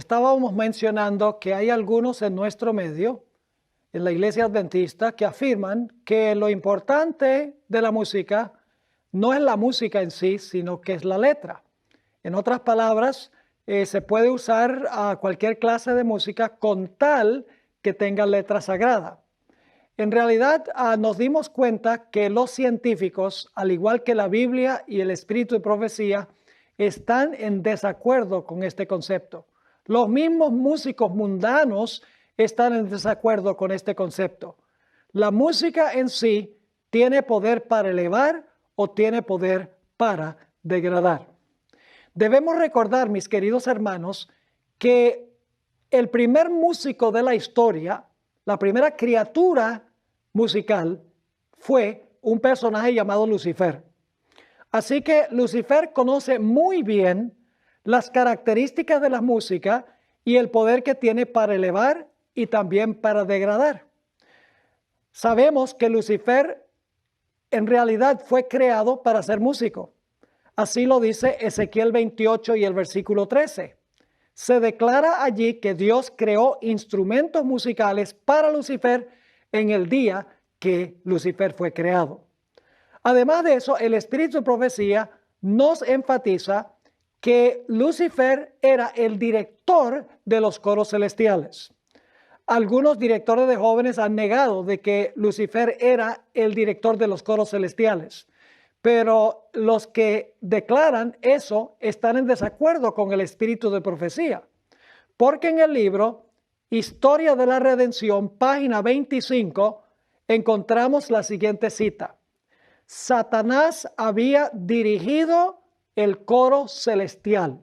Estábamos mencionando que hay algunos en nuestro medio, en la iglesia adventista, que afirman que lo importante de la música no es la música en sí, sino que es la letra. En otras palabras, se puede usar a cualquier clase de música con tal que tenga letra sagrada. En realidad, nos dimos cuenta que los científicos, al igual que la Biblia y el espíritu de profecía, están en desacuerdo con este concepto. Los mismos músicos mundanos están en desacuerdo con este concepto. La música en sí tiene poder para elevar o tiene poder para degradar. Debemos recordar, mis queridos hermanos, que el primer músico de la historia, la primera criatura musical, fue un personaje llamado Lucifer. Así que Lucifer conoce muy bien las características de la música y el poder que tiene para elevar y también para degradar. Sabemos que Lucifer en realidad fue creado para ser músico. Así lo dice Ezequiel 28 y el versículo 13. Se declara allí que Dios creó instrumentos musicales para Lucifer en el día que Lucifer fue creado. Además de eso, el espíritu de profecía nos enfatiza que Lucifer era el director de los coros celestiales. Algunos directores de jóvenes han negado de que Lucifer era el director de los coros celestiales, pero los que declaran eso están en desacuerdo con el espíritu de profecía, porque en el libro Historia de la Redención, página 25, encontramos la siguiente cita. Satanás había dirigido el coro celestial,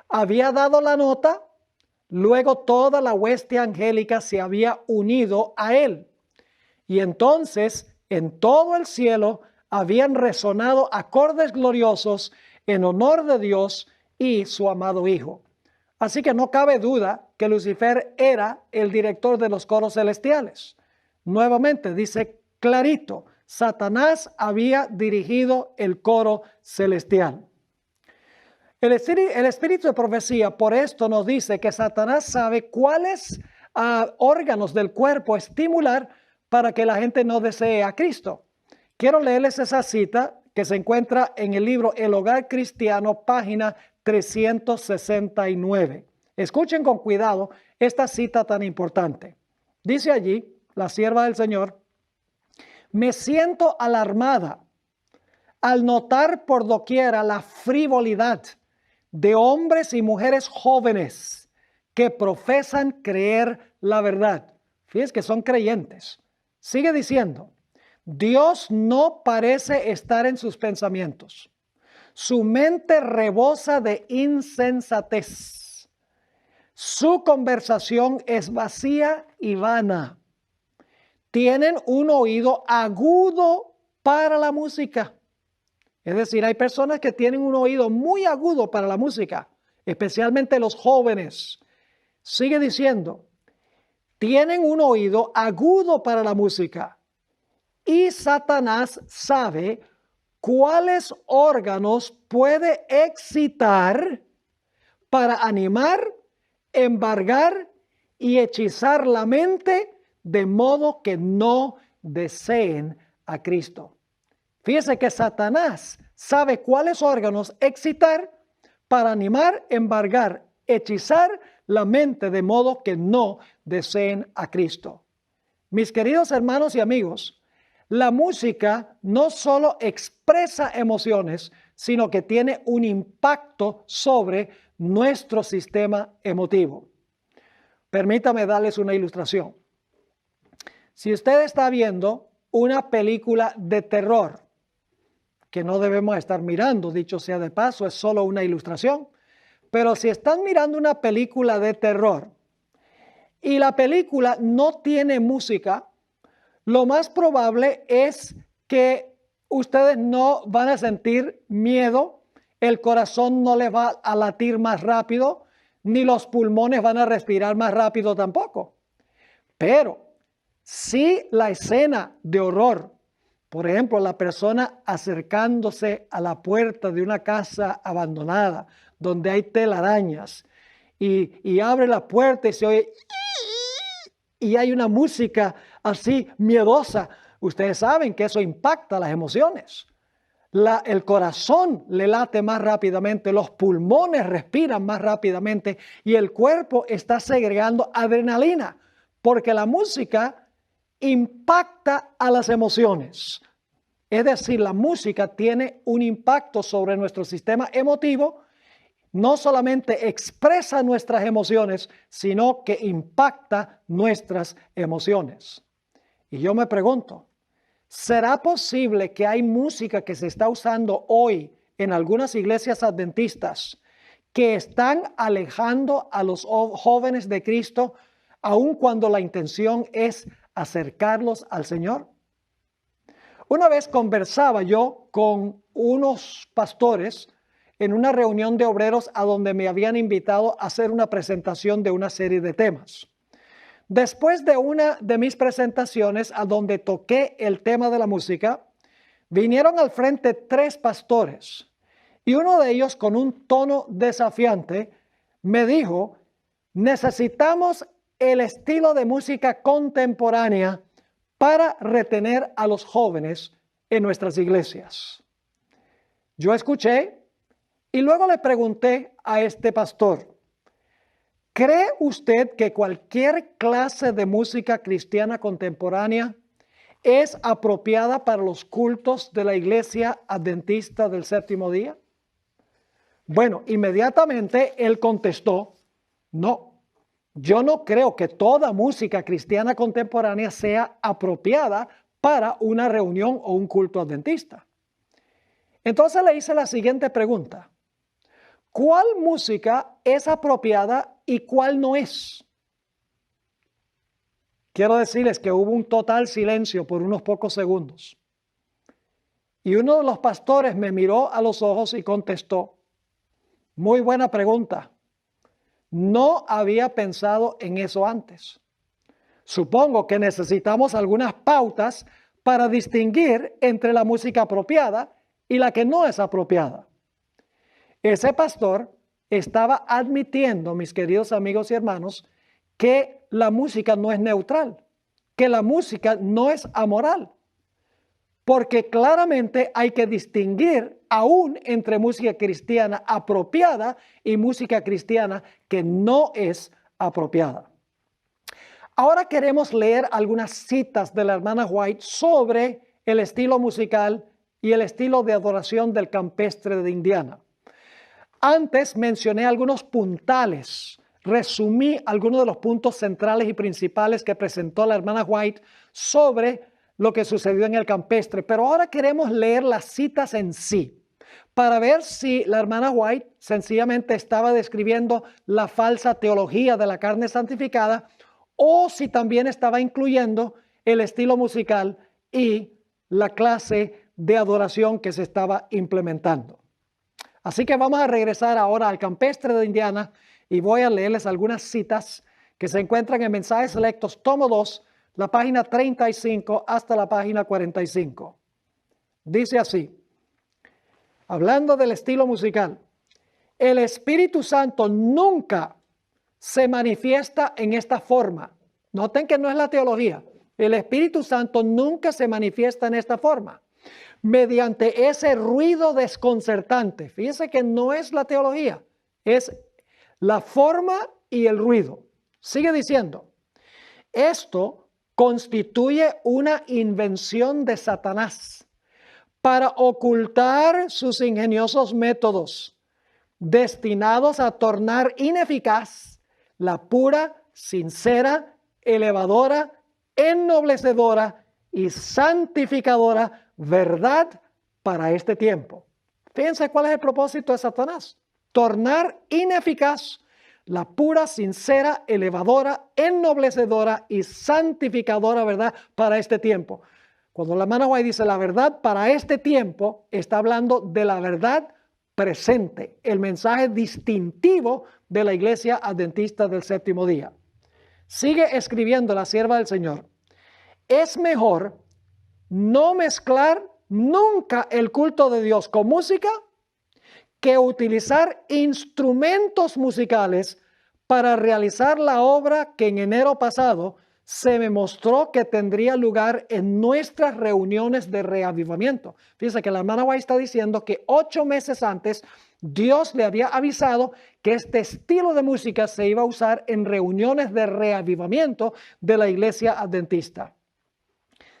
había dado la nota, luego toda la hueste angélica se había unido a él. Y entonces en todo el cielo habían resonado acordes gloriosos en honor de Dios y su amado Hijo. Así que no cabe duda que Lucifer era el director de los coros celestiales. Nuevamente dice clarito, Satanás había dirigido el coro celestial. El espíritu de profecía por esto nos dice que Satanás sabe cuáles órganos del cuerpo estimular para que la gente no desee a Cristo. Quiero leerles esa cita que se encuentra en el libro El Hogar Cristiano, página 369. Escuchen con cuidado esta cita tan importante. Dice allí, la sierva del Señor, me siento alarmada al notar por doquiera la frivolidad de hombres y mujeres jóvenes que profesan creer la verdad. Fíjense que son creyentes. Sigue diciendo, Dios no parece estar en sus pensamientos. Su mente rebosa de insensatez. Su conversación es vacía y vana. Tienen un oído agudo para la música. Es decir, hay personas que tienen un oído muy agudo para la música, especialmente los jóvenes. Sigue diciendo, tienen un oído agudo para la música. Y Satanás sabe cuáles órganos puede excitar para animar, embargar y hechizar la mente de modo que no deseen a Cristo. Fíjese que Satanás sabe cuáles órganos excitar para animar, embargar, hechizar la mente de modo que no deseen a Cristo. Mis queridos hermanos y amigos, la música no solo expresa emociones, sino que tiene un impacto sobre nuestro sistema emotivo. Permítame darles una ilustración. Si usted está viendo una película de terror, que no debemos estar mirando, dicho sea de paso, es solo una ilustración, pero si están mirando una película de terror y la película no tiene música, lo más probable es que ustedes no van a sentir miedo, el corazón no les va a latir más rápido, ni los pulmones van a respirar más rápido tampoco. Pero si la escena de horror, por ejemplo, la persona acercándose a la puerta de una casa abandonada, donde hay telarañas, y abre la puerta y se oye y hay una música así miedosa. Ustedes saben que eso impacta las emociones. El corazón le late más rápidamente, los pulmones respiran más rápidamente y el cuerpo está segregando adrenalina porque la música impacta a las emociones. Es decir, la música tiene un impacto sobre nuestro sistema emotivo. No solamente expresa nuestras emociones, sino que impacta nuestras emociones. Y yo me pregunto, ¿será posible que hay música que se está usando hoy en algunas iglesias adventistas que están alejando a los jóvenes de Cristo, aun cuando la intención es acercarlos al Señor? Una vez conversaba yo con unos pastores en una reunión de obreros a donde me habían invitado a hacer una presentación de una serie de temas. Después de una de mis presentaciones a donde toqué el tema de la música, vinieron al frente 3 pastores y uno de ellos con un tono desafiante me dijo: necesitamos el estilo de música contemporánea para retener a los jóvenes en nuestras iglesias. Yo escuché y luego le pregunté a este pastor: ¿cree usted que cualquier clase de música cristiana contemporánea es apropiada para los cultos de la iglesia adventista del séptimo día? Bueno, inmediatamente él contestó: no, yo no creo que toda música cristiana contemporánea sea apropiada para una reunión o un culto adventista. Entonces le hice la siguiente pregunta: ¿cuál música es apropiada y cuál no es? Quiero decirles que hubo un total silencio por unos pocos segundos. Y uno de los pastores me miró a los ojos y contestó: muy buena pregunta. No había pensado en eso antes. Supongo que necesitamos algunas pautas para distinguir entre la música apropiada y la que no es apropiada. Ese pastor estaba admitiendo, mis queridos amigos y hermanos, que la música no es neutral, que la música no es amoral, porque claramente hay que distinguir aún entre música cristiana apropiada y música cristiana que no es apropiada. Ahora queremos leer algunas citas de la hermana White sobre el estilo musical y el estilo de adoración del campestre de Indiana. Antes mencioné algunos puntales, resumí algunos de los puntos centrales y principales que presentó la hermana White sobre lo que sucedió en el campestre, pero ahora queremos leer las citas en sí, para ver si la hermana White sencillamente estaba describiendo la falsa teología de la carne santificada o si también estaba incluyendo el estilo musical y la clase de adoración que se estaba implementando. Así que vamos a regresar ahora al campestre de Indiana y voy a leerles algunas citas que se encuentran en Mensajes Selectos, tomo 2, la página 35 hasta la página 45. Dice así, hablando del estilo musical: el Espíritu Santo nunca se manifiesta en esta forma. Noten que no es la teología. El Espíritu Santo nunca se manifiesta en esta forma, mediante ese ruido desconcertante. Fíjense que no es la teología, es la forma y el ruido. Sigue diciendo, esto constituye una invención de Satanás para ocultar sus ingeniosos métodos, destinados a tornar ineficaz la pura, sincera, elevadora, ennoblecedora y santificadora verdad para este tiempo. Fíjense cuál es el propósito de Satanás: tornar ineficaz la pura, sincera, elevadora, ennoblecedora y santificadora verdad para este tiempo. Cuando la hermana White dice la verdad para este tiempo, está hablando de la verdad presente, el mensaje distintivo de la iglesia adventista del séptimo día. Sigue escribiendo la sierva del Señor: es mejor no mezclar nunca el culto de Dios con música que utilizar instrumentos musicales para realizar la obra que en enero pasado se me mostró que tendría lugar en nuestras reuniones de reavivamiento. Fíjense que la hermana White está diciendo que 8 meses antes Dios le había avisado que este estilo de música se iba a usar en reuniones de reavivamiento de la iglesia adventista.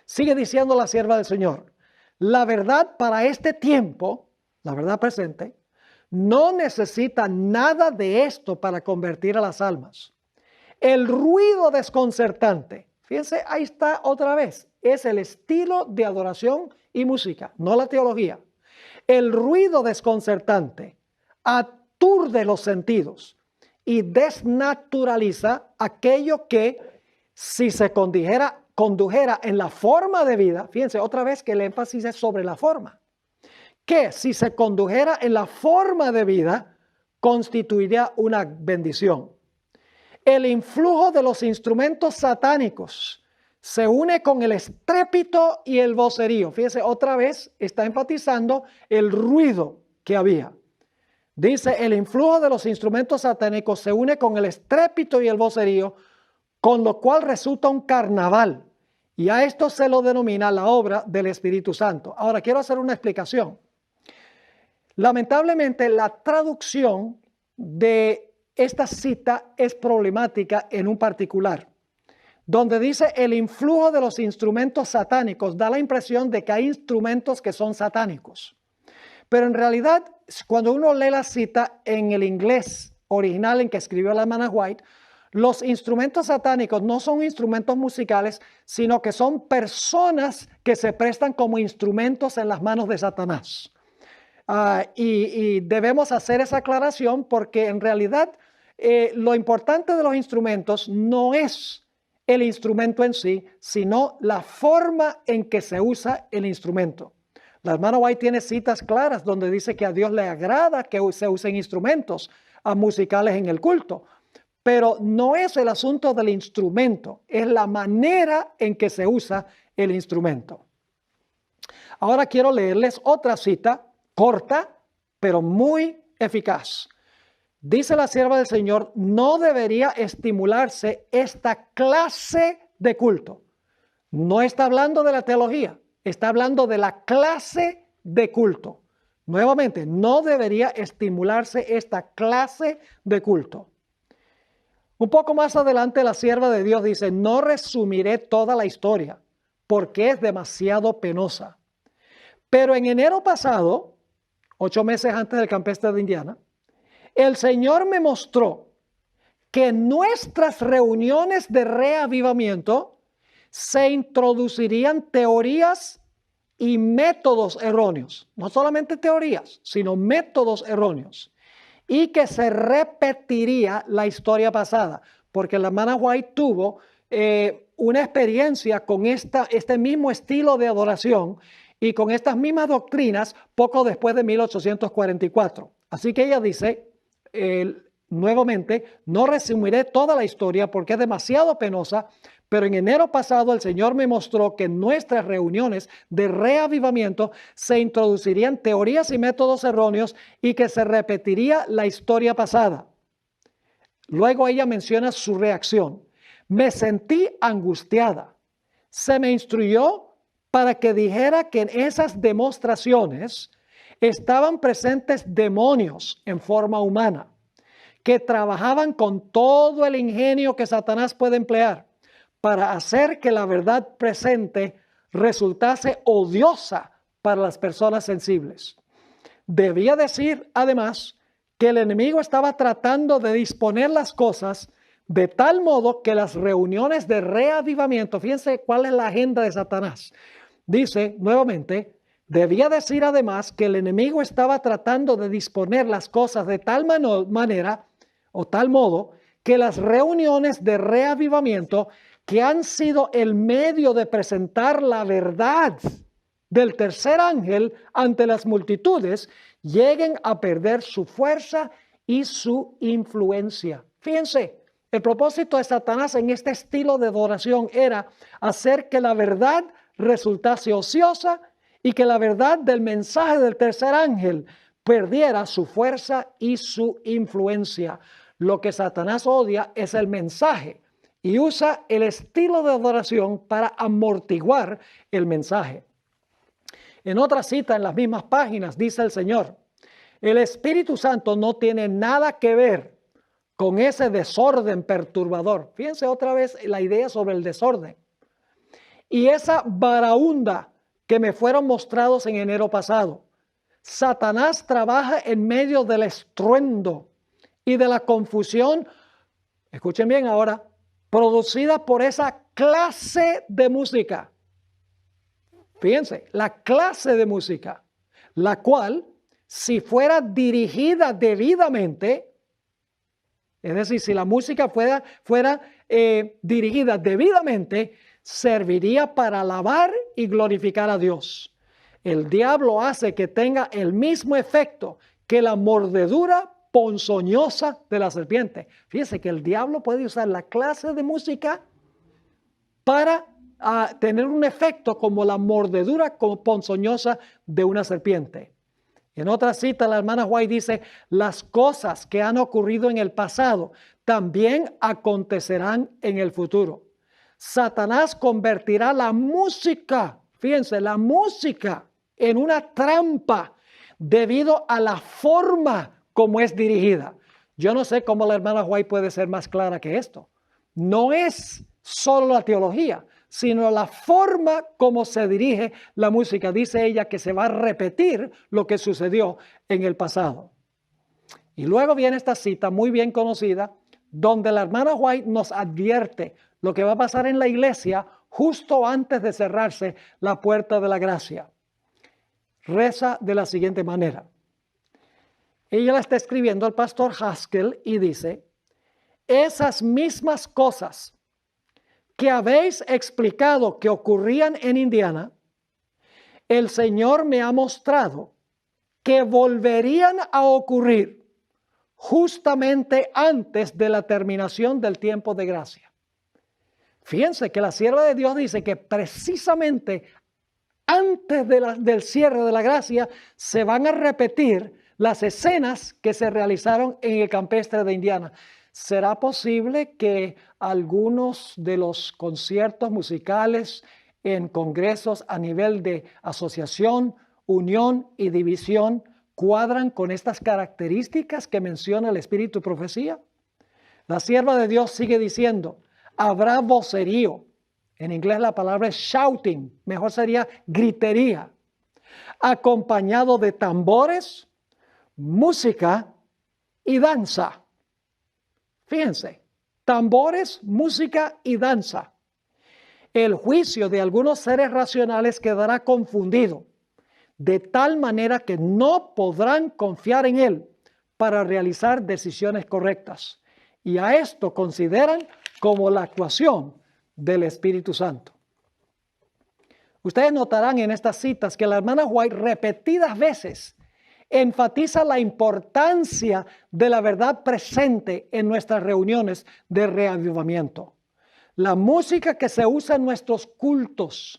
Sigue diciendo la sierva del Señor, la verdad para este tiempo, la verdad presente, no necesita nada de esto para convertir a las almas. El ruido desconcertante, fíjense, ahí está otra vez, es el estilo de adoración y música, no la teología. El ruido desconcertante aturde los sentidos y desnaturaliza aquello que, si se condujera en la forma de vida, fíjense otra vez que el énfasis es sobre la forma, que si se condujera en la forma de vida, constituiría una bendición. El influjo de los instrumentos satánicos se une con el estrépito y el vocerío. Fíjense, otra vez está enfatizando el ruido que había. Dice, el influjo de los instrumentos satánicos se une con el estrépito y el vocerío, con lo cual resulta un carnaval. Y a esto se lo denomina la obra del Espíritu Santo. Ahora, quiero hacer una explicación. Lamentablemente, la traducción de esta cita es problemática en un particular. Donde dice el influjo de los instrumentos satánicos, da la impresión de que hay instrumentos que son satánicos. Pero en realidad, cuando uno lee la cita en el inglés original en que escribió la hermana White, los instrumentos satánicos no son instrumentos musicales, sino que son personas que se prestan como instrumentos en las manos de Satanás. Y debemos hacer esa aclaración porque en realidad lo importante de los instrumentos no es el instrumento en sí, sino la forma en que se usa el instrumento. La hermana White tiene citas claras donde dice que a Dios le agrada que se usen instrumentos musicales en el culto, pero no es el asunto del instrumento, es la manera en que se usa el instrumento. Ahora quiero leerles otra cita corta, pero muy eficaz. Dice la sierva del Señor, no debería estimularse esta clase de culto. No está hablando de la teología, está hablando de la clase de culto. Nuevamente, no debería estimularse esta clase de culto. Un poco más adelante la sierva de Dios dice, no resumiré toda la historia porque es demasiado penosa. Pero en enero pasado, 8 meses antes del campestre de Indiana, el Señor me mostró que en nuestras reuniones de reavivamiento se introducirían teorías y métodos erróneos. No solamente teorías, sino métodos erróneos. Y que se repetiría la historia pasada, porque la hermana White tuvo una experiencia con este mismo estilo de adoración y con estas mismas doctrinas poco después de 1844. Así que ella dice, nuevamente, no resumiré toda la historia porque es demasiado penosa, pero en enero pasado el Señor me mostró que en nuestras reuniones de reavivamiento se introducirían teorías y métodos erróneos y que se repetiría la historia pasada. Luego ella menciona su reacción. Me sentí angustiada. Se me instruyó para que dijera que en esas demostraciones estaban presentes demonios en forma humana, que trabajaban con todo el ingenio que Satanás puede emplear para hacer que la verdad presente resultase odiosa para las personas sensibles. Debía decir, además, que el enemigo estaba tratando de disponer las cosas de tal modo que las reuniones de reavivamiento, fíjense cuál es la agenda de Satanás. Dice nuevamente, debía decir además que el enemigo estaba tratando de disponer las cosas de tal manera o tal modo que las reuniones de reavivamiento que han sido el medio de presentar la verdad del tercer ángel ante las multitudes, lleguen a perder su fuerza y su influencia. Fíjense, el propósito de Satanás en este estilo de adoración era hacer que la verdad resultase ociosa y que la verdad del mensaje del tercer ángel perdiera su fuerza y su influencia. Lo que Satanás odia es el mensaje y usa el estilo de adoración para amortiguar el mensaje. En otra cita en las mismas páginas dice el Señor: el Espíritu Santo no tiene nada que ver con ese desorden perturbador. Fíjense otra vez la idea sobre el desorden. Y esa baraúnda que me fueron mostrados en enero pasado. Satanás trabaja en medio del estruendo y de la confusión, escuchen bien ahora, producida por esa clase de música. Fíjense, la clase de música, la cual, si fuera dirigida debidamente, es decir, si la música fuera dirigida debidamente, serviría para alabar y glorificar a Dios. El diablo hace que tenga el mismo efecto que la mordedura ponzoñosa de la serpiente. Fíjense que el diablo puede usar la clase de música para tener un efecto como la mordedura ponzoñosa de una serpiente. En otra cita, la hermana White dice: las cosas que han ocurrido en el pasado también acontecerán en el futuro. Satanás convertirá la música, fíjense, la música en una trampa debido a la forma como es dirigida. Yo no sé cómo la hermana White puede ser más clara que esto. No es solo la teología, sino la forma como se dirige la música. Dice ella que se va a repetir lo que sucedió en el pasado. Y luego viene esta cita muy bien conocida, donde la hermana White nos advierte lo que va a pasar en la iglesia justo antes de cerrarse la puerta de la gracia. Reza de la siguiente manera. Ella la está escribiendo al pastor Haskell y dice: esas mismas cosas que habéis explicado que ocurrían en Indiana, el Señor me ha mostrado que volverían a ocurrir justamente antes de la terminación del tiempo de gracia. Fíjense que la sierva de Dios dice que precisamente antes del cierre de la gracia se van a repetir las escenas que se realizaron en el campestre de Indiana. ¿Será posible que algunos de los conciertos musicales en congresos a nivel de asociación, unión y división cuadran con estas características que menciona el Espíritu Profecía? La sierva de Dios sigue diciendo: habrá vocerío. En inglés la palabra es shouting, mejor sería gritería, acompañado de tambores, música y danza. Fíjense, tambores, música y danza. El juicio de algunos seres racionales quedará confundido, de tal manera que no podrán confiar en él para realizar decisiones correctas. Y a esto consideran como la actuación del Espíritu Santo. Ustedes notarán en estas citas que la hermana White repetidas veces enfatiza la importancia de la verdad presente en nuestras reuniones de reavivamiento. La música que se usa en nuestros cultos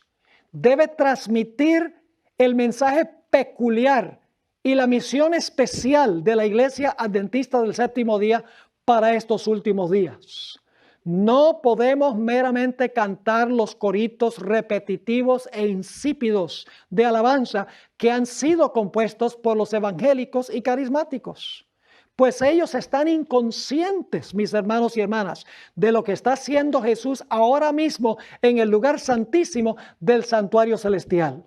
debe transmitir el mensaje peculiar y la misión especial de la Iglesia Adventista del Séptimo Día para estos últimos días. No podemos meramente cantar los coritos repetitivos e insípidos de alabanza que han sido compuestos por los evangélicos y carismáticos, pues ellos están inconscientes, mis hermanos y hermanas, de lo que está haciendo Jesús ahora mismo en el lugar santísimo del santuario celestial.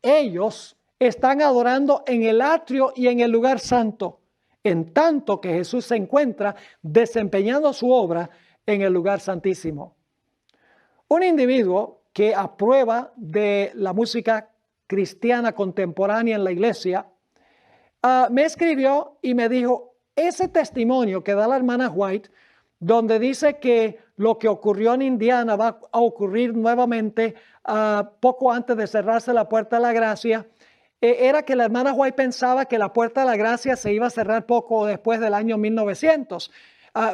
Ellos están adorando en el atrio y en el lugar santo, en tanto que Jesús se encuentra desempeñando su obra en el lugar santísimo. Un individuo que aprueba de la música cristiana contemporánea en la iglesia, me escribió y me dijo: ese testimonio que da la hermana White, donde dice que lo que ocurrió en Indiana va a ocurrir nuevamente poco antes de cerrarse la puerta de la gracia, era que la hermana White pensaba que la puerta de la gracia se iba a cerrar poco después del año 1900.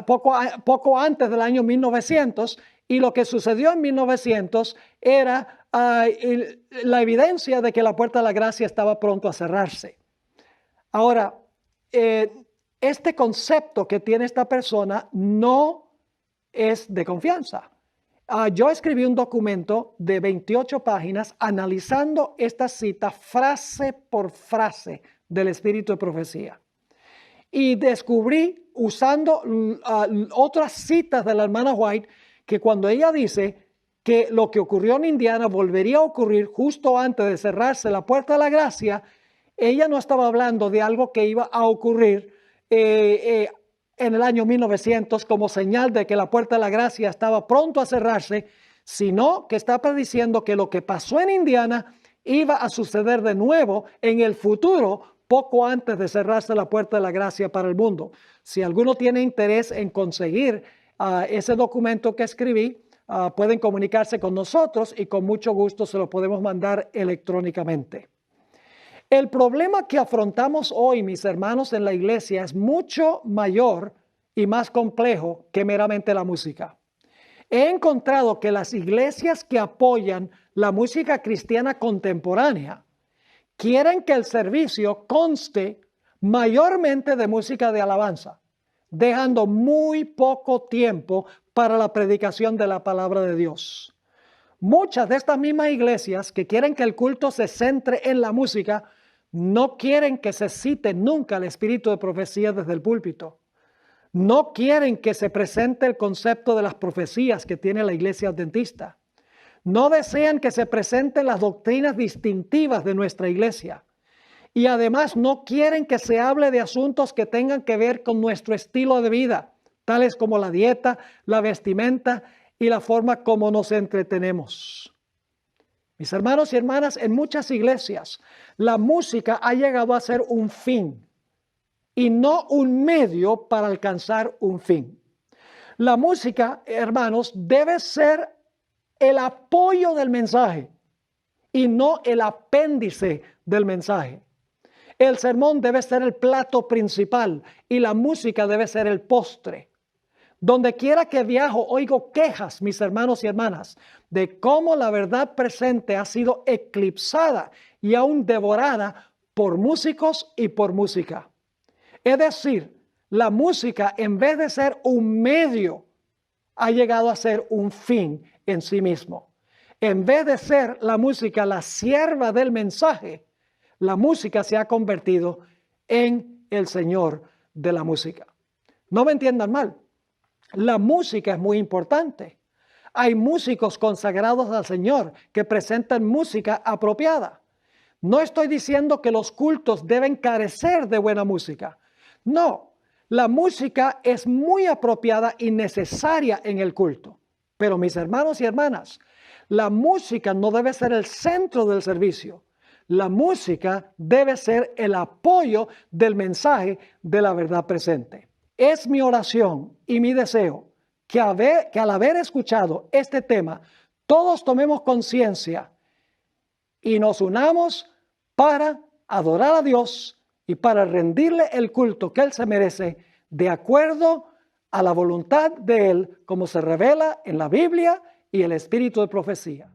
Poco antes del año 1900, y lo que sucedió en 1900 era la evidencia de que la puerta de la gracia estaba pronto a cerrarse. Ahora, este concepto que tiene esta persona no es de confianza. Yo escribí un documento de 28 páginas analizando esta cita frase por frase del espíritu de profecía. Y descubrí, usando otras citas de la hermana White, que cuando ella dice que lo que ocurrió en Indiana volvería a ocurrir justo antes de cerrarse la puerta de la gracia, ella no estaba hablando de algo que iba a ocurrir en el año 1900 como señal de que la puerta de la gracia estaba pronto a cerrarse, sino que está prediciendo que lo que pasó en Indiana iba a suceder de nuevo en el futuro, poco antes de cerrarse la puerta de la gracia para el mundo. Si alguno tiene interés en conseguir ese documento que escribí, pueden comunicarse con nosotros y con mucho gusto se lo podemos mandar electrónicamente. El problema que afrontamos hoy, mis hermanos, en la iglesia es mucho mayor y más complejo que meramente la música. He encontrado que las iglesias que apoyan la música cristiana contemporánea quieren que el servicio conste mayormente de música de alabanza, dejando muy poco tiempo para la predicación de la palabra de Dios. Muchas de estas mismas iglesias que quieren que el culto se centre en la música no quieren que se cite nunca el espíritu de profecía desde el púlpito. No quieren que se presente el concepto de las profecías que tiene la iglesia adventista. No desean que se presenten las doctrinas distintivas de nuestra iglesia. Y además no quieren que se hable de asuntos que tengan que ver con nuestro estilo de vida, tales como la dieta, la vestimenta y la forma como nos entretenemos. Mis hermanos y hermanas, en muchas iglesias la música ha llegado a ser un fin y no un medio para alcanzar un fin. La música, hermanos, debe ser el apoyo del mensaje y no el apéndice del mensaje. El sermón debe ser el plato principal y la música debe ser el postre. Donde quiera que viajo, oigo quejas, mis hermanos y hermanas, de cómo la verdad presente ha sido eclipsada y aún devorada por músicos y por música. Es decir, la música, en vez de ser un medio, ha llegado a ser un fin en sí mismo. En vez de ser la música la sierva del mensaje, la música se ha convertido en el señor de la música. No me entiendan mal. La música es muy importante. Hay músicos consagrados al Señor que presentan música apropiada. No estoy diciendo que los cultos deben carecer de buena música. No, la música es muy apropiada y necesaria en el culto. Pero mis hermanos y hermanas, la música no debe ser el centro del servicio. La música debe ser el apoyo del mensaje de la verdad presente. Es mi oración y mi deseo que al haber escuchado este tema, todos tomemos conciencia y nos unamos para adorar a Dios y para rendirle el culto que Él se merece de acuerdo a la voluntad de Él, como se revela en la Biblia y el espíritu de profecía.